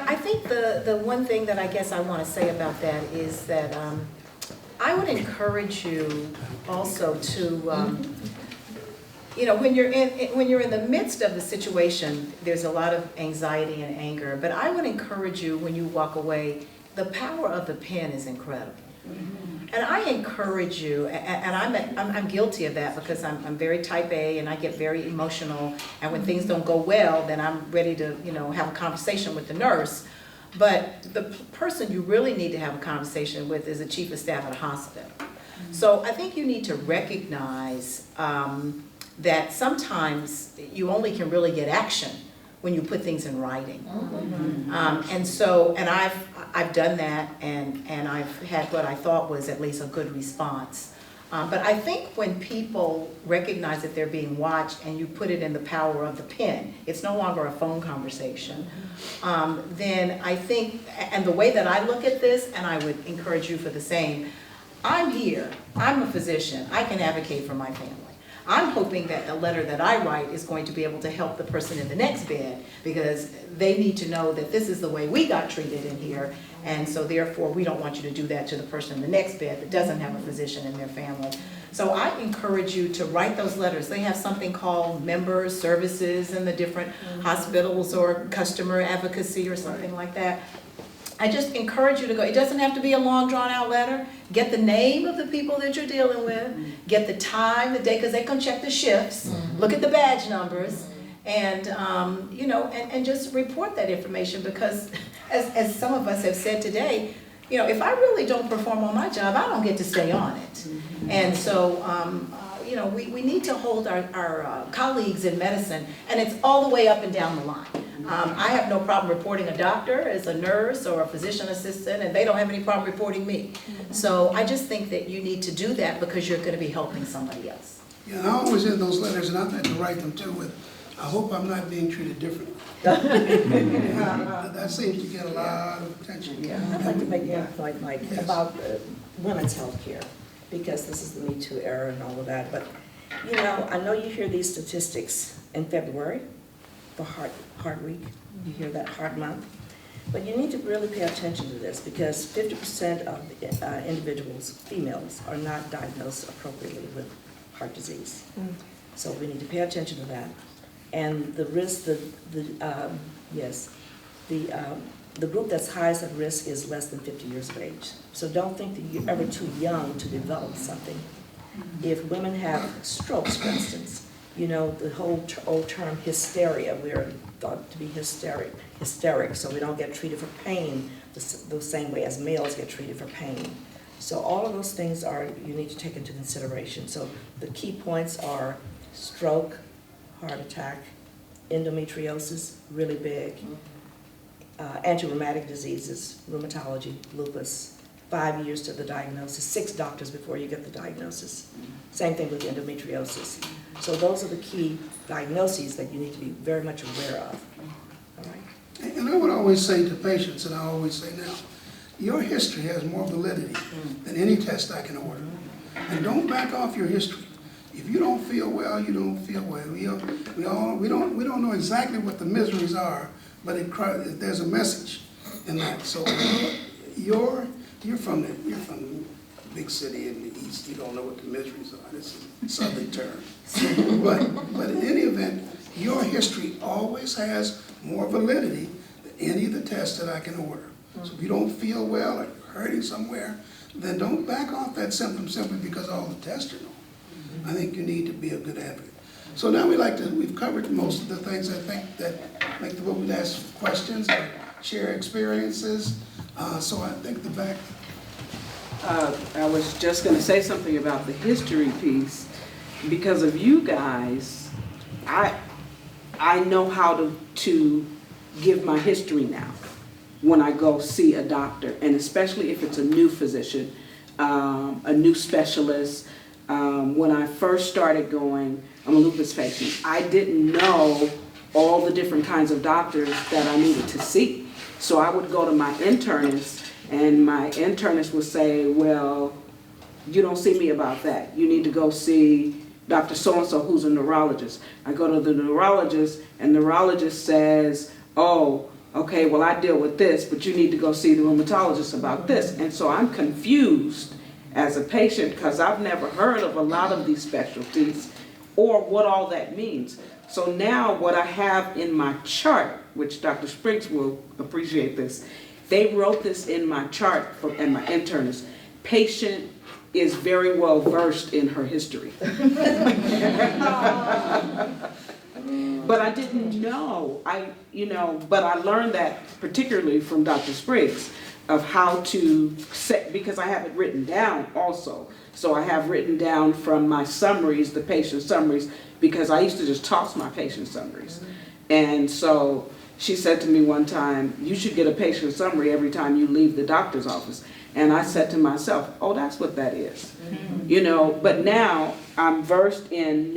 I think the one thing that I guess I want to say about that is that I would encourage you also to, you know, when you're in the midst of the situation, there's a lot of anxiety and anger. But I would encourage you when you walk away, the power of the pen is incredible. And I encourage you, and I'm guilty of that because I'm very type A and I get very emotional, and when things don't go well, then I'm ready to, you know, have a conversation with the nurse. But the person you really need to have a conversation with is the chief of staff at a hospital. So I think you need to recognize that sometimes you only can really get action when you put things in writing. And I've done that, and I've had what I thought was at least a good response. But I think when people recognize that they're being watched and you put it in the power of the pen, it's no longer a phone conversation, then I think, and the way that I look at this, and I would encourage you for the same, I'm here, I'm a physician, I can advocate for my family. I'm hoping that the letter that I write is going to be able to help the person in the next bed, because they need to know that this is the way we got treated in here, and so therefore we don't want you to do that to the person in the next bed that doesn't have a physician in their family. So I encourage you to write those letters. They have something called member services in the different hospitals, or customer advocacy or something like that. I just encourage you to go. It doesn't have to be a long, drawn-out letter. Get the name of the people that you're dealing with. Get the time, the day, because they can check the shifts. Look at the badge numbers, and you know, and just report that information, because, as some of us have said today, you know, if I really don't perform on my job, I don't get to stay on it. And so, you know, we need to hold our colleagues in medicine, and it's all the way up and down the line. I have no problem reporting a doctor as a nurse or a physician assistant, and they don't have any problem reporting me. So I just think that you need to do that because you're going to be helping somebody else. Yeah, and I always end those letters, and I've had to write them too, with, I hope I'm not being treated differently. That seems to get a lot of attention. Yeah, I'd like to make one point, Mike, Yes. about women's health care, because this is the Me Too era and all of that. But, you know, I know you hear these statistics in February for Heart Week. You hear that Heart Month. But you need to really pay attention to this, because 50% of individuals, females, are not diagnosed appropriately with heart disease. So we need to pay attention to that. And the risk, the group that's highest at risk is less than 50 years of age. So don't think that you're ever too young to develop something. If women have strokes, for instance, you know, the whole old term hysteria, we're thought to be hysteric, so we don't get treated for pain the same way as males get treated for pain. So all of those things you need to take into consideration. So the key points are stroke, heart attack, endometriosis, really big, anti-rheumatic diseases, rheumatology, lupus, 5 years to the diagnosis, 6 doctors before you get the diagnosis. Same thing with endometriosis. So those are the key diagnoses that you need to be very much aware of. All right? And I would always say to patients, and I always say now, your history has more validity than any test I can order. And don't back off your history. If you don't feel well, you don't feel well. We don't know exactly what the miseries are, but there's a message in that. So you're from the big city in the East. You don't know what the miseries are. This is a southern term. But in any event, your history always has more validity than any of the tests that I can order. So if you don't feel well or you're hurting somewhere, then don't back off that symptom simply because all the tests are normal. I think you need to be a good advocate. So now we've covered most of the things I think that make the women ask questions or share experiences. So I think the back. I was just going to say something about the history piece. Because of you guys, I know how to give my history now when I go see a doctor, and especially if it's a new physician, a new specialist. When I first started going, I'm a lupus patient, I didn't know all the different kinds of doctors that I needed to see. So I would go to my internist, and my internist would say, well, you don't see me about that. You need to go see Dr. So-and-so, who's a neurologist. I go to the neurologist, and the neurologist says, oh, okay, well, I deal with this, but you need to go see the rheumatologist about this. And so I'm confused as a patient because I've never heard of a lot of these specialties or what all that means. So now what I have in my chart, which Dr. Spriggs will appreciate this, they wrote this in my chart and my internist. Patient is very well versed in her history. But I didn't know, but I learned that particularly from Dr. Spriggs of how to set, because I have it written down also. So I have written down from my summaries, the patient summaries, because I used to just toss my patient summaries. And so she said to me one time, you should get a patient summary every time you leave the doctor's office. And I said to myself, oh, that's what that is. But now I'm versed in,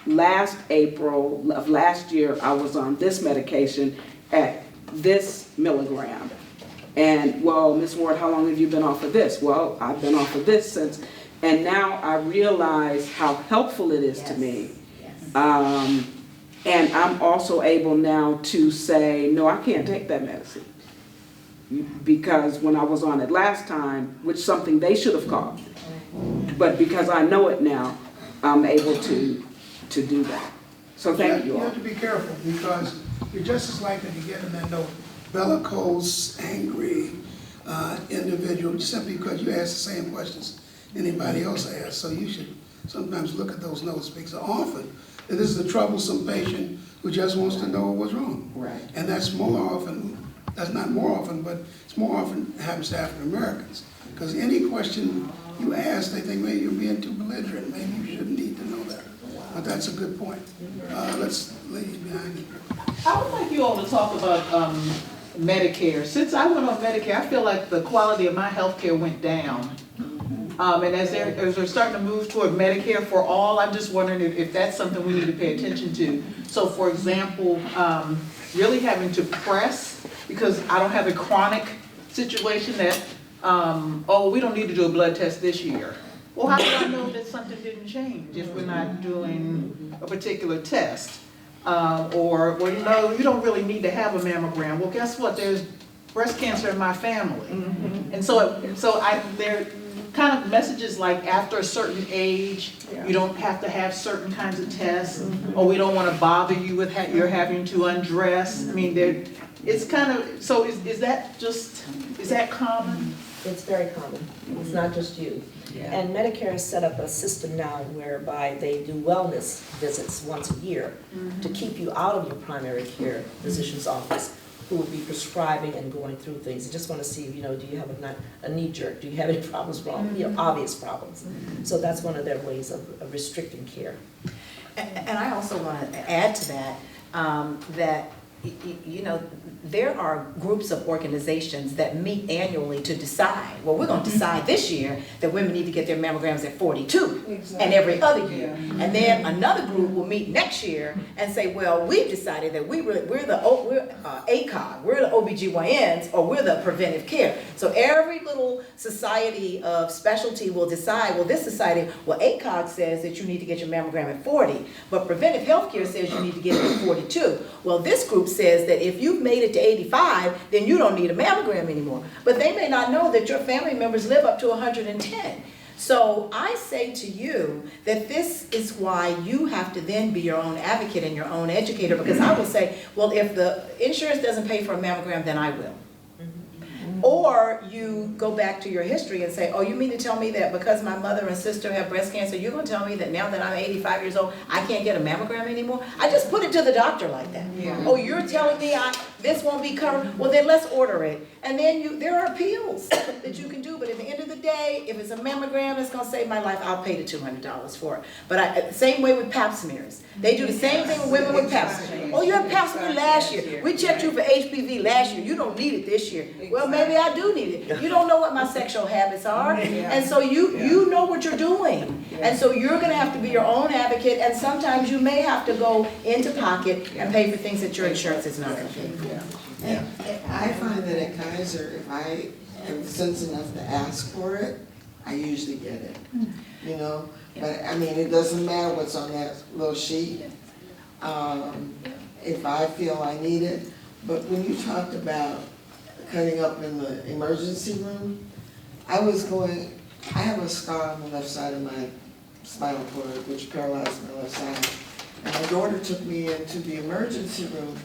last April of last year, I was on this medication at this milligram. And, well, Ms. Ward, how long have you been off of this? Well, I've been off of this since, and now I realize how helpful it is to me. Yes. And I'm also able now to say, no, I can't take that medicine. Because when I was on it last time, which is something they should have caught, but because I know it now, I'm able to do that. So thank you all. You have to be careful because you're just as likely to get in that bellicose, angry individual simply because you ask the same questions anybody else asks. So you should sometimes look at those notes because often this is a troublesome patient who just wants to know what's wrong. Right. And that's more often, that's not more often, but it's more often happens to African Americans. Because any question you ask, they think maybe you're being too belligerent. Maybe you shouldn't need to know that. But that's a good point. Ladies behind you. I would like you all to talk about Medicare. Since I went on Medicare, I feel like the quality of my health care went down. And as they're starting to move toward Medicare for all, I'm just wondering if that's something we need to pay attention to. So for example, really having to press, because I don't have a chronic situation that, we don't need to do a blood test this year. Well, how do I know that something didn't change if we're not doing a particular test? Or, well, you don't really need to have a mammogram. Well, guess what? There's breast cancer in my family. And so there kind of messages like after a certain age, you don't have to have certain kinds of tests, or we don't want to bother you with you're having to undress. I mean, it's kind of, so is that common? It's very common. It's not just you. And Medicare has set up a system now whereby they do wellness visits once a year to keep you out of your primary care physician's office, who will be prescribing and going through things. I just want to see, do you have a knee jerk? Do you have any problems wrong? Obvious problems. So that's one of their ways of restricting care. And I also want to add to that, that there are groups of organizations that meet annually to decide, well, we're going to decide this year that women need to get their mammograms at 42 and every other year. And then another group will meet next year and say, well, we've decided that we're ACOG, we're the OBGYNs, or we're the preventive care. So every little society of specialty will decide, well, this society, well, ACOG says that you need to get your mammogram at 40, but preventive healthcare says you need to get it at 42. Well, this group says that if you've made it to 85, then you don't need a mammogram anymore. But they may not know that your family members live up to 110. So I say to you that this is why you have to then be your own advocate and your own educator, because I will say, well, if the insurance doesn't pay for a mammogram, then I will. Or you go back to your history and say, oh, you mean to tell me that because my mother and sister have breast cancer, you're going to tell me that now that I'm 85 years old, I can't get a mammogram anymore? I just put it to the doctor like that. Oh, you're telling me this won't be covered? Well, then let's order it. And then there are appeals that you can do. But at the end of the day, if it's a mammogram that's going to save my life, I'll pay the $200 for it. But same way with pap smears. They do the same thing with women with pap smears. Oh, you had pap smear last year. We checked you for HPV last year. You don't need it this year. Well, maybe I do need it. You don't know what my sexual habits are. And so you know what you're doing. And so you're going to have to be your own advocate. And sometimes you may have to go into pocket and pay for things that your insurance is not going to pay for. And I find that at Kaiser, if I am sense enough to ask for it, I usually get it, But I mean, it doesn't matter what's on that little sheet. If I feel I need it, But when you talked about cutting up in the emergency room, I have a scar on the left side of my spinal cord, which paralyzed my left side. And my daughter took me into the emergency room,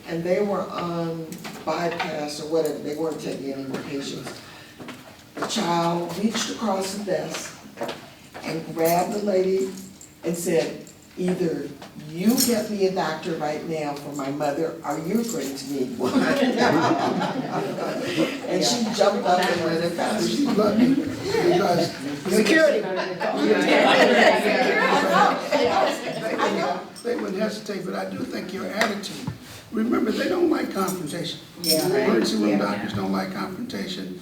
and they were on bypass or whatever, they weren't taking any more patients. The child reached across the desk and grabbed the lady and said, either you get me a doctor right now for my mother, or you're going to need one. And she jumped up and ran and found her. She's lucky because Security. they wouldn't hesitate, but I do think your attitude, remember, they don't like confrontation. Yeah. Emergency room doctors don't like confrontation,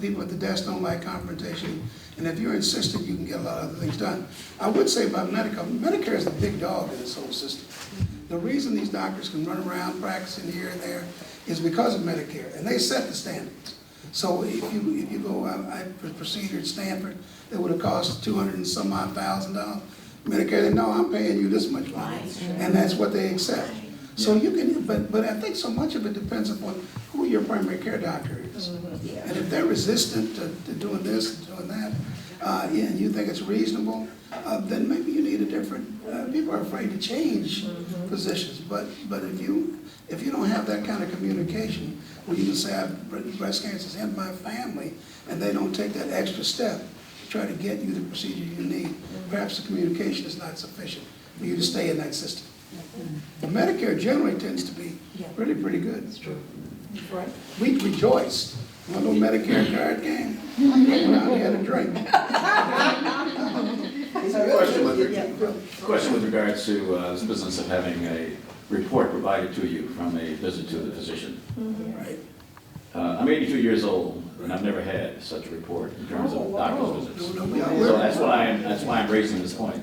people at the desk don't like confrontation, and if you're insistent, you can get a lot of other things done. I would say about Medicare is the big dog in this whole system. The reason these doctors can run around practicing here and there is because of Medicare, and they set the standards. So if you go, I procedure at Stanford, it would have cost $200 and some odd thousand. Medicare, they know I'm paying you this much money, and that's what they accept. So you can, but I think so much of it depends upon who your primary care doctor is. And if they're resistant to doing this and doing that, and you think it's reasonable, then maybe you need a different, people are afraid to change positions. But if you don't have that kind of communication, where you can say, breast cancer is in my family, and they don't take that extra step to try to get you the procedure you need, perhaps the communication is not sufficient for you to stay in that system. The Medicare generally tends to be really pretty good. That's true. Right. We rejoiced when a little Medicare card came. Around we had a drink. Question with regards to this business of having a report provided to you from a visit to the physician. Right. I'm 82 years old, and I've never had such a report in terms of doctor's visits. No, So that's why I'm raising this point.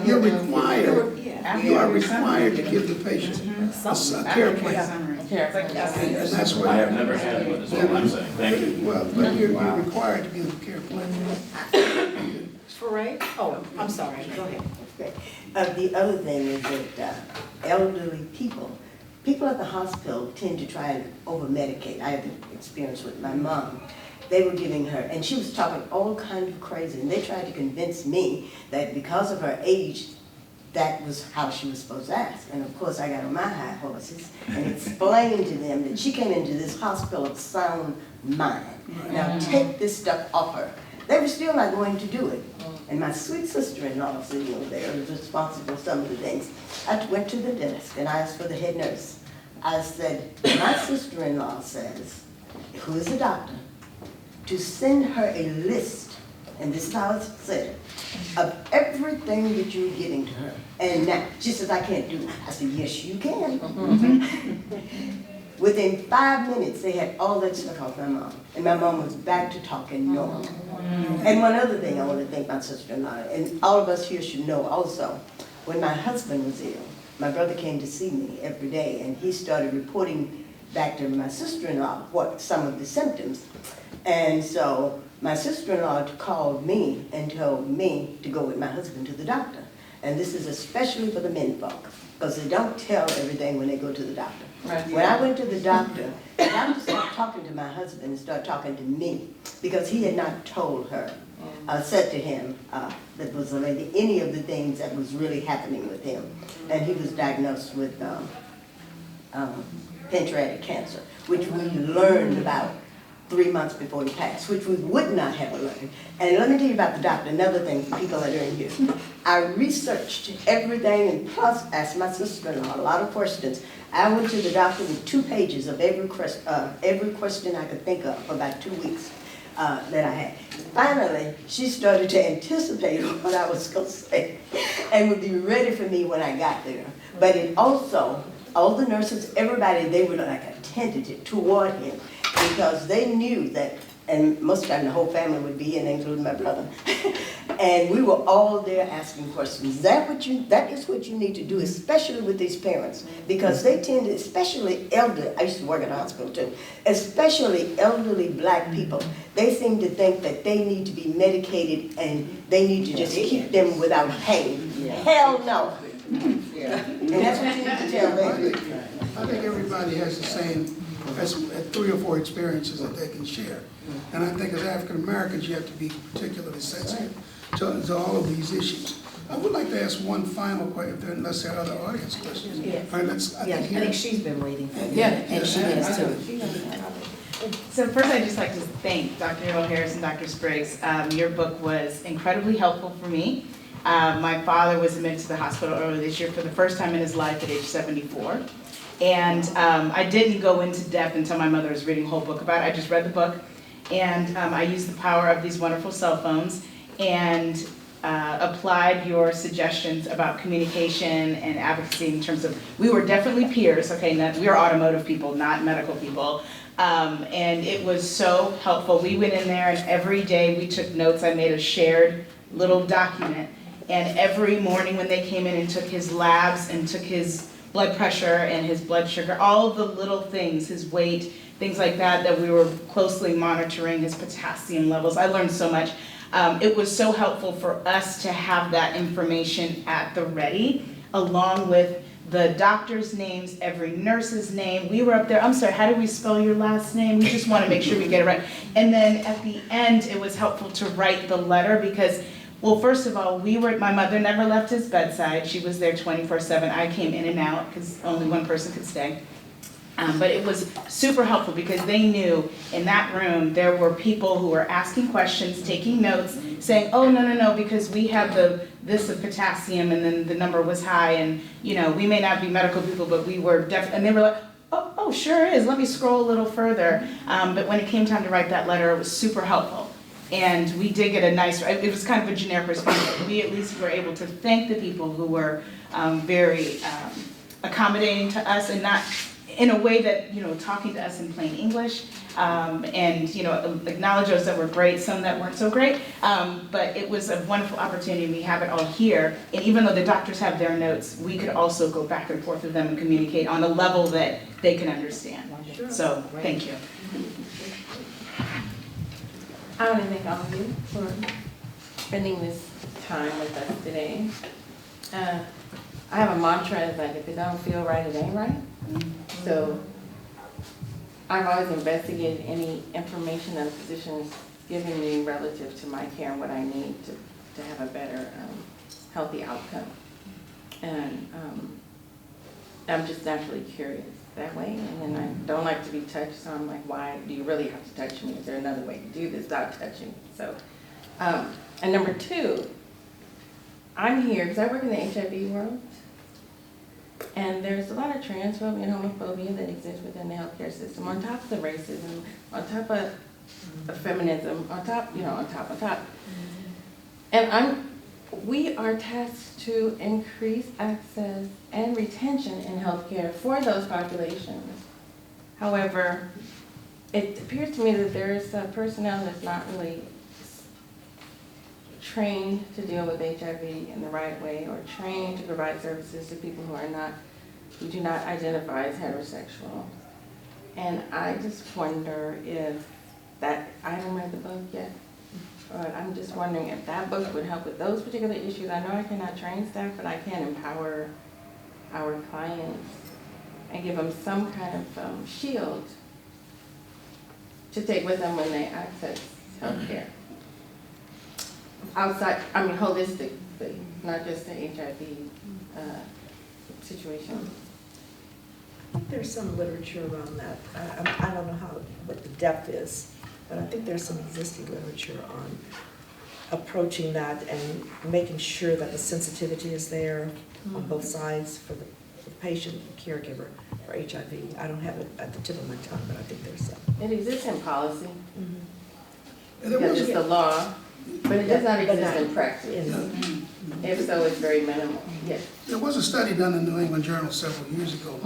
You're required, you are required to give the patient a care plan. And that's what. I have never had one, is what I'm saying. Thank you. Well, but you're required to give the care plan. Foray? Oh, I'm sorry, go ahead. The other thing is that elderly people at the hospital tend to try and over-medicate. I had the experience with my mom. They were giving her, and she was talking all kinds of crazy, and they tried to convince me that because of her age, that was how she was supposed to ask. And of course, I got on my high horses and explained to them that she came into this hospital of sound mind. Now take this stuff off her. They were still not going to do it. And my sweet sister-in-law sitting over there was responsible for some of the things. I went to the desk and I asked for the head nurse. I said, my sister-in-law says, who is a doctor, to send her a list, and this is how it's said, of everything that you're giving to her. And now, she says, I can't do it. I said, yes, you can. Within 5 minutes, they had all that stuff off my mom. And my mom was back to talking normal. And one other thing I want to thank my sister-in-law, and all of us here should know also, when my husband was ill, my brother came to see me every day, and he started reporting back to my sister-in-law what some of the symptoms. And so my sister-in-law called me and told me to go with my husband to the doctor. And this is especially for the men folk, because they don't tell everything when they go to the doctor. Right. When I went to the doctor stopped talking to my husband and started talking to me, because he had not told her, said to him, that was any of the things that was really happening with him. And he was diagnosed with pancreatic cancer, which we learned about 3 months before he passed, which we would not have learned. And let me tell you about the doctor, another thing for people that are in here. I researched everything and plus asked my sister-in-law a lot of questions. I went to the doctor with 2 pages of every question I could think of for about 2 weeks that I had. Finally, she started to anticipate what I was going to say and would be ready for me when I got there. But it also, all the nurses, everybody, they were like attentive toward him, because they knew that, and most of the time the whole family would be in, including my brother. And we were all there asking questions. That is what you need to do, especially with these parents, because they tend to, especially elderly, I used to work at a hospital too, especially elderly black people, they seem to think that they need to be medicated and they need to just keep them without pain. Hell no. And that's what you need to tell them. I think everybody has the same, has 3 or 4 experiences that they can share. And I think as African Americans, you have to be particularly sensitive to all of these issues. I would like to ask one final question, unless there are other audience questions. Yes. All right, let's, I Yeah, I think here. think she's been waiting for you. Yeah. And she is too. So first, I'd just like to thank Dr. Harris and Dr. Spriggs. Your book was incredibly helpful for me. My father was admitted to the hospital earlier this year for the first time in his life at age 74. And I didn't go into depth until my mother was reading a whole book about it. I just read the book. And I used the power of these wonderful cell phones and applied your suggestions about communication and advocacy in terms of, we were definitely peers, okay, we are automotive people, not medical people. And it was so helpful. We went in there and every day we took notes. I made a shared little document. And every morning when they came in and took his labs and took his blood pressure and his blood sugar, all the little things, his weight, things like that, that we were closely monitoring, his potassium levels. I learned so much. It was so helpful for us to have that information at the ready, along with the doctor's names, every nurse's name. We were up there, I'm sorry, how do we spell your last name? We just want to make sure we get it right. And then at the end, it was helpful to write the letter because, well, first of all, my mother never left his bedside. She was there 24/7. I came in and out because only one person could stay. But it was super helpful because they knew in that room there were people who were asking questions, taking notes, saying, oh, no, because we have this of potassium and then the number was high and, we may not be medical people, but we were and they were like, oh, sure is, let me scroll a little further. But when it came time to write that letter, it was super helpful. And we did get a nice, it was kind of a generic response, but we at least were able to thank the people who were very accommodating to us and not in a way that, talking to us in plain English, and, acknowledge those that were great, some that weren't so great, but it was a wonderful opportunity. We have it all here, and even though the doctors have their notes, we could also go back and forth with them and communicate on a level that they can understand. So, thank you. I want to thank all of you for spending this time with us today. I have a mantra, it's like, if it don't feel right, it ain't right. So I've always investigated any information that a physician is giving me relative to my care and what I need to have a better, healthy outcome. And I'm just naturally curious that way, and then I don't like to be touched, so I'm like, why do you really have to touch me? Is there another way to do this without touching me? So, and number 2, I'm here because I work in the HIV world, and there's a lot of transphobia and homophobia that exists within the healthcare system, on top of the racism, on top of the feminism, on top. And we are tasked to increase access and retention in healthcare for those populations. However, it appears to me that there is personnel that's not really trained to deal with HIV in the right way, or trained to provide services to people who do not identify as heterosexual. And I just wonder if that, I haven't read the book yet, but I'm just wondering if that book would help with those particular issues. I know I cannot train staff, but I can empower our clients and give them some kind of shield to take with them when they access healthcare. Outside, holistically, not just the HIV situation. I think there's some literature around that. I don't know what the depth is, but I think there's some existing literature on approaching that and making sure that the sensitivity is there on both sides for the patient and caregiver for HIV. I don't have it at the tip of my tongue, but I think there's some. It exists in policy, There because was it's a- the law, but it does not But exist in practice. in- If so, it's very minimal, yes. There was a study done in the New England Journal several years ago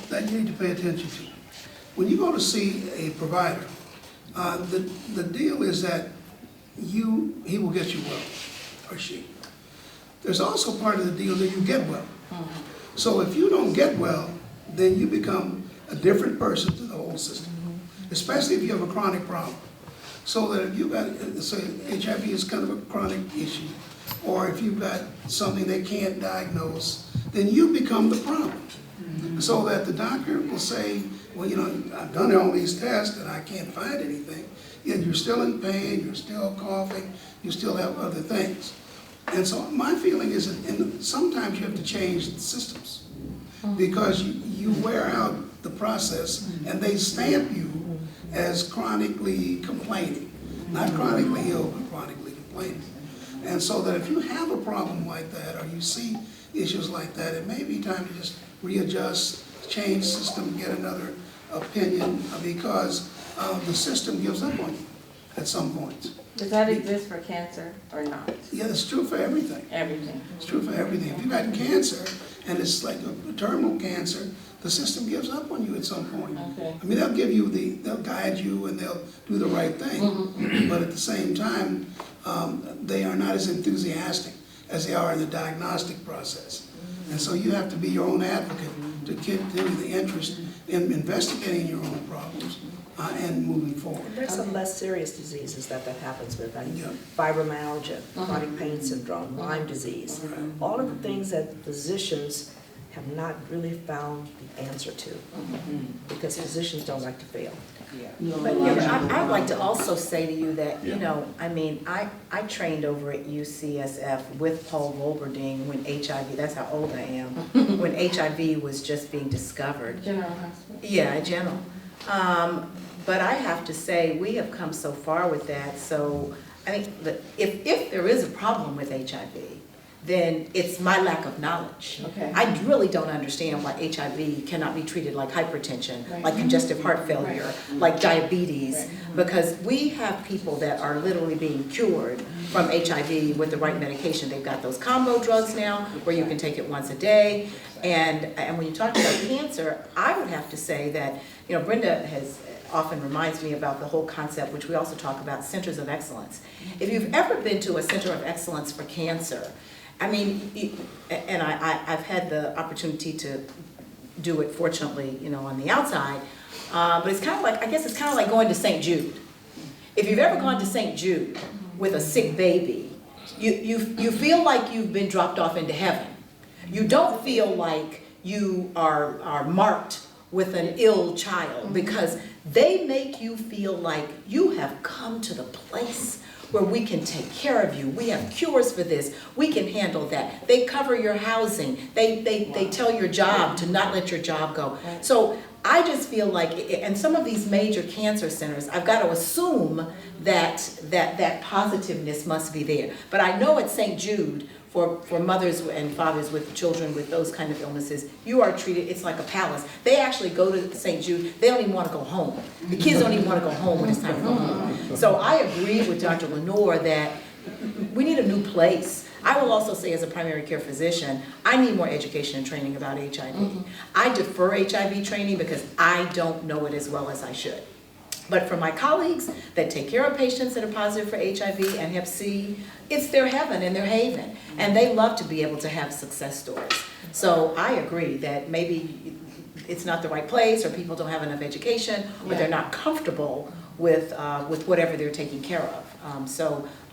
that you need to pay attention to. When you go to see a provider, the deal is that he will get you well, or she. There's also part of the deal that you get well. So if you don't get well, then you become a different person to the whole system, especially if you have a chronic problem. So that if you've got, say, HIV is kind of a chronic issue, or if you've got something they can't diagnose, then you become the problem. So that the doctor will say, well, you know, I've done all these tests and I can't find anything, yet you're still in pain, you're still coughing, you still have other things. And so my feeling is that sometimes you have to change the systems because you wear out the process and they stamp you as chronically complaining. Not chronically ill, but chronically complaining. And so that if you have a problem like that or you see issues like that, it may be time to just readjust, change system, get another opinion because the system gives up on you at some point. Does that exist for cancer or not? Yeah, it's true for everything. Everything. It's true for everything. If you've got cancer and it's like a terminal cancer, the system gives up on you at some point. Okay. I mean, they'll guide you and they'll do the right thing, but at the same time, they are not as enthusiastic as they are in the diagnostic process. And so you have to be your own advocate to continue the interest in investigating your own problems and moving forward. And there's some less serious diseases that happens with, like Yeah. fibromyalgia, chronic pain syndrome, Lyme disease. Right. All of the things that physicians have not really found the answer to, because physicians don't like to fail. But you know, I'd like to also say to you that, you Yeah. know, I mean, I trained over at UCSF with Paul Wolberding when HIV, that's how old I am, when HIV was just being discovered. General Hospital. Yeah, general. But I have to say, we have come so far with that, so I think that if there is a problem with HIV, then it's my lack of knowledge. Okay. I really don't understand why HIV cannot be treated like hypertension, Right. like congestive heart failure, like diabetes, Right. because we have people that are literally being cured from HIV with the right medication. They've got those combo drugs now where you can take it once a day. And when you talk about cancer, I would have to say that, you know, Brenda has often reminds me about the whole concept, which we also talk about, centers of excellence. If you've ever been to a center of excellence for cancer, I mean, and I've had the opportunity to do it, fortunately, you know, on the outside, but it's kind of like, I guess it's kind of like going to St. Jude. If you've ever gone to St. Jude with a sick baby, you feel like you've been dropped off into heaven. You don't feel like you are marked with an ill child, because they make you feel like you have come to the place where we can take care of you. We have cures for this. We can handle that. They cover your housing. They tell your job to not let your job go. So I just feel like, and some of these major cancer centers, I've got to assume that positiveness must be there. But I know at St. Jude, for mothers and fathers with children with those kind of illnesses, you are treated, it's like a palace. They actually go to St. Jude, they don't even want to go home. The kids don't even want to go home when it's time to go home. So I agree with Dr. Lenore that we need a new place. I will also say, as a primary care physician, I need more education and training about HIV. I defer HIV training because I don't know it as well as I should. But for my colleagues that take care of patients that are positive for HIV and Hep C, it's their heaven and their haven. And they love to be able to have success stories. So I agree that maybe it's not the right place, or people don't have enough education, or they're not comfortable with whatever they're taking care of.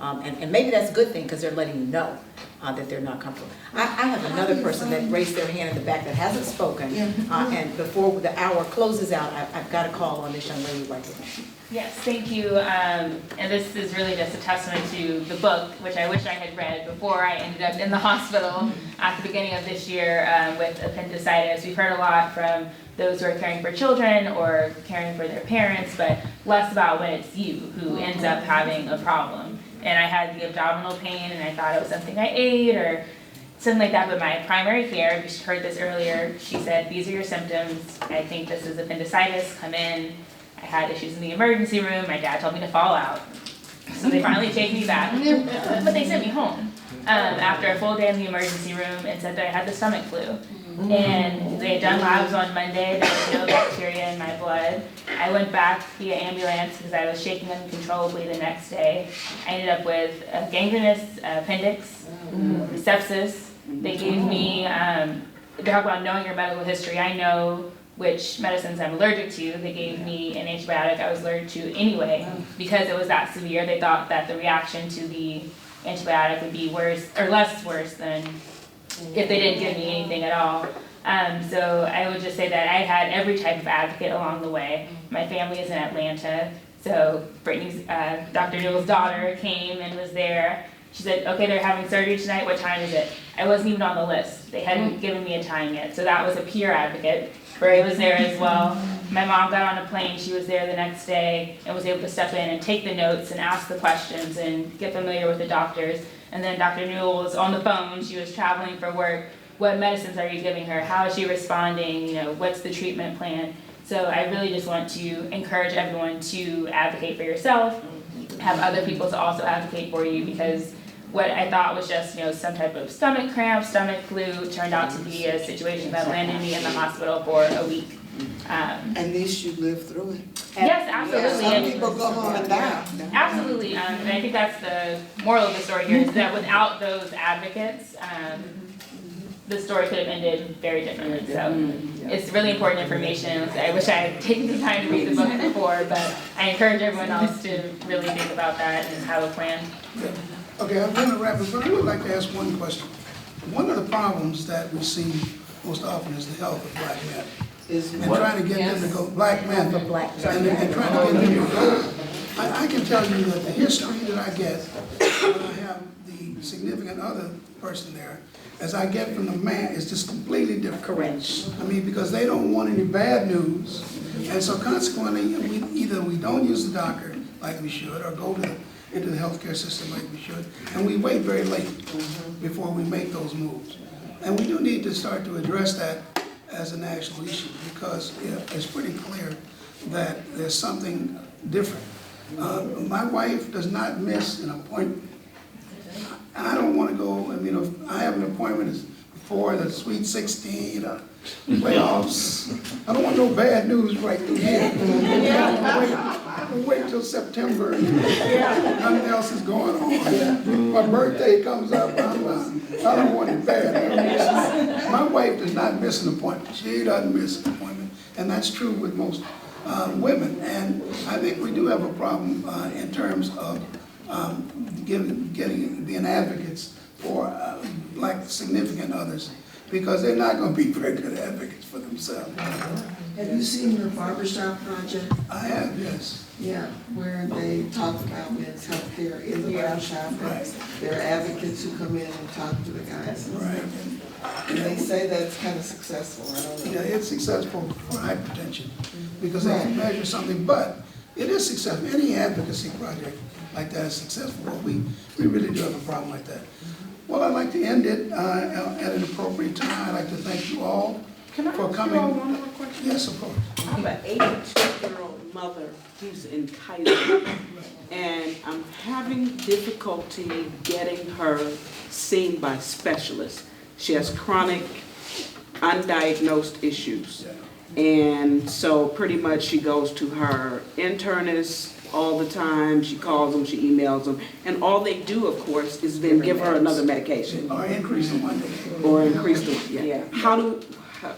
And maybe that's a good thing, because they're letting you know that they're not comfortable. I have another person that raised their hand in the back that hasn't spoken, and before the hour closes out, I've got to call on this young lady right here. Yes, thank you. And this is really just a testament to the book, which I wish I had read before I ended up in the hospital at the beginning of this year with appendicitis. We've heard a lot from those who are caring for children or caring for their parents, but less about when it's you who ends up having a problem. And I had the abdominal pain, and I thought it was something I ate or something like that, but my primary care, we heard this earlier, she said, these are your symptoms. I think this is appendicitis, come in. I had issues in the emergency room. My dad told me to fall out. So they finally take me back, but they sent me home after a full day in the emergency room and said that I had the stomach flu. And they had done labs on Monday. There was no bacteria in my blood. I went back via ambulance because I was shaking uncontrollably the next day. I ended up with a gangrenous appendix, sepsis. They gave me, they talk about knowing your medical history. I know which medicines I'm allergic to. They gave me an antibiotic I was allergic to anyway because it was that severe. They thought that the reaction to the antibiotic would be worse or less worse than if they didn't give me anything at all. So I would just say that I had every type of advocate along the way. My family is in Atlanta, so Brittany's, Dr. Newell's daughter came and was there. She said, okay, they're having surgery tonight, what time is it? I wasn't even on the list. They hadn't given me a time yet, so that was a peer advocate. Bray was there as well. My mom got on a plane, she was there the next day and was able to step in and take the notes and ask the questions and get familiar with the doctors. And then Dr. Newell was on the phone, she was traveling for work. What medicines are you giving her? How is she responding? You know, what's the treatment plan? So I really just want to encourage everyone to advocate for yourself, have other people to also advocate for you, because what I thought was just, some type of stomach cramp, stomach flu, turned out to be a situation that landed me in the hospital for a week. At least you lived through it. Yes, absolutely. Some people go home and die. Absolutely, and I think that's the moral of the story here, is that without those advocates, the story could have ended very differently. So it's really important information. I wish I had taken the time to read the book before, but I encourage everyone else to really think about that and have a plan. Okay, I'm going to wrap it, but I would like to ask one question. One of the problems that we see most often is the health of black men. And trying to get them to go, black men, and trying to get them to go. I can tell you that the history that I get when I have the significant other person there, as I get from the man, is just completely different. Correct. I mean, because they don't want any bad news, and so consequently, either we don't use the doctor like we should, or go into the healthcare system like we should, and we wait very late before we make those moves. And we do need to start to address that as a national issue, because it's pretty clear that there's something different. My wife does not miss an appointment. I don't want to go, if I have an appointment it's before the Sweet 16 or playoffs, I don't want no bad news right through here. I wait till September and nothing else is going on. My birthday comes up, I don't want it bad. My wife does not miss an appointment. She doesn't miss an appointment. And that's true with most women. And I think we do have a problem in terms of being advocates for like significant others, because they're not going to be very good advocates for themselves. Have you seen the Barbershop Project? I have, yes. Yeah, where they talk about men's health care in the barbershop. Right. There are advocates who come in and talk to the guys. Right. And they say that's kind of successful, I don't know. Yeah, it's successful for hypertension because they can measure something, but it is successful. Any advocacy project like that is successful, but we really do have a problem like that. Well, I'd like to end it at an appropriate time. I'd like to thank you all for coming. One more question? Yes, of course. I'm an 82-year-old mother who's in Kaiser, and I'm having difficulty getting her seen by specialists. She has chronic, undiagnosed issues. And so pretty much she goes to her internist all the time, she calls them, she emails them, and all they do, of course, is then give her another medication. Or increase the one. Or increase the one, yeah.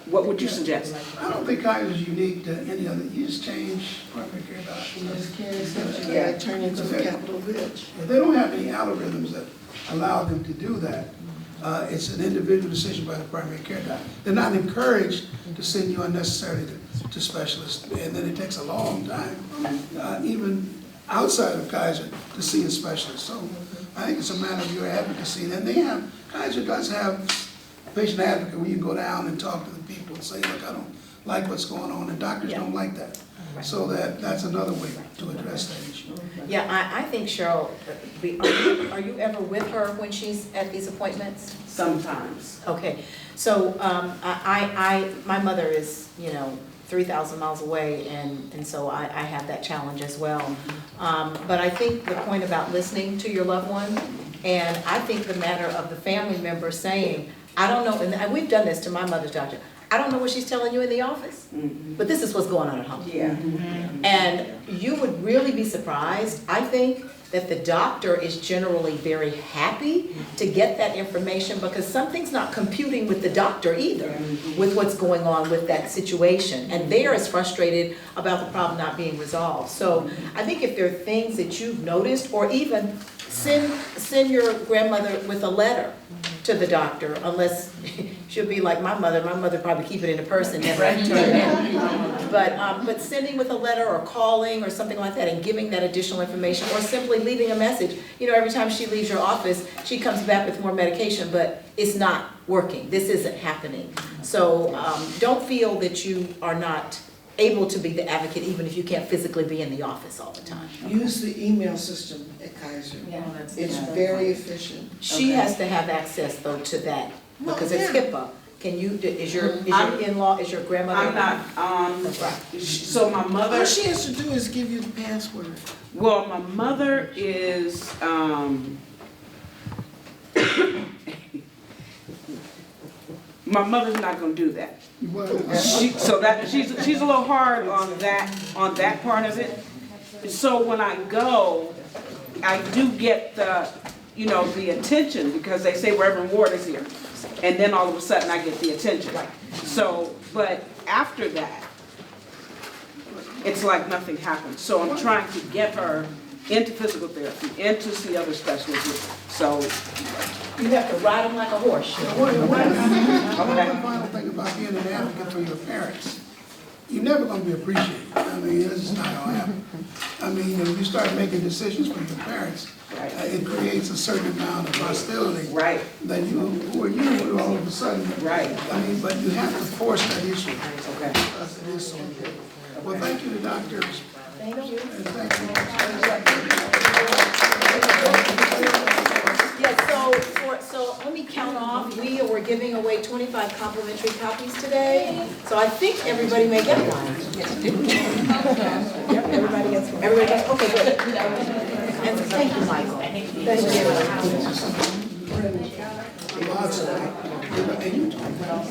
What would you suggest? I don't think Kaiser is unique to any other. You just change primary care doctor. You just can't essentially gotta turn into a capital bitch. They don't have any algorithms that allow them to do that. It's an individual decision by the primary care doctor. They're not encouraged to send you unnecessarily to specialists, and then it takes a long time, even outside of Kaiser, to see a specialist. So I think it's a matter of your advocacy. And Kaiser does have a patient advocate where you can go down and talk to the people and say, look, I don't like what's going on, and doctors don't like that. So that's another way to address that issue. Yeah, I think Cheryl, are you ever with her when she's at these appointments? Sometimes. Okay, so my mother is, 3,000 miles away, and so I have that challenge as well. But I think the point about listening to your loved one, and I think the matter of the family member saying, I don't know, and we've done this to my mother's doctor, I don't know what she's telling you in the office, but this is what's going on at home. Yeah. And you would really be surprised, I think, that the doctor is generally very happy to get that information, because something's not computing with the doctor either, with what's going on with that situation. And they're as frustrated about the problem not being resolved. So I think if there are things that you've noticed, or even send your grandmother with a letter to the doctor, unless she'll be like my mother probably keep it in a purse and never turn it in. But sending with a letter or calling or something like that and giving that additional information, or simply leaving a message. You know, every time she leaves your office, she comes back with more medication, but it's not working, this isn't happening. So don't feel that you are not able to be the advocate, even if you can't physically be in the office all the time. Use the email system at Kaiser. It's very efficient. She has to have access though to that, because it's HIPAA. Can you, is your in-law, is your grandmother? I'm not, so my mother. All she has to do is give you the password. Well, my mother is, my mother's not gonna do that. She's a little hard on that part of it. So when I go, I do get the attention, because they say Reverend Ward is here. And then all of a sudden I get the attention. So, but after that, it's like nothing happened. So I'm trying to get her into physical therapy, and to see other specialists. So You have to ride them like a horse. One final thing about being an advocate for your parents. You're never gonna be appreciated. I mean, this is not gonna happen. I mean, if you start making decisions for your parents, it creates a certain amount of hostility. Right. That who are you all of a sudden. Right. I mean, but you have to force that issue. Okay. Because it is so important. Well, thank you to doctors. Thank you. And thank you. Yeah, so let me count off. We were giving away 25 complimentary copies today. So I think everybody may get one. Yep, everybody gets one. Everybody gets, okay, good. And thank you, Michael. Thank you. And you talk about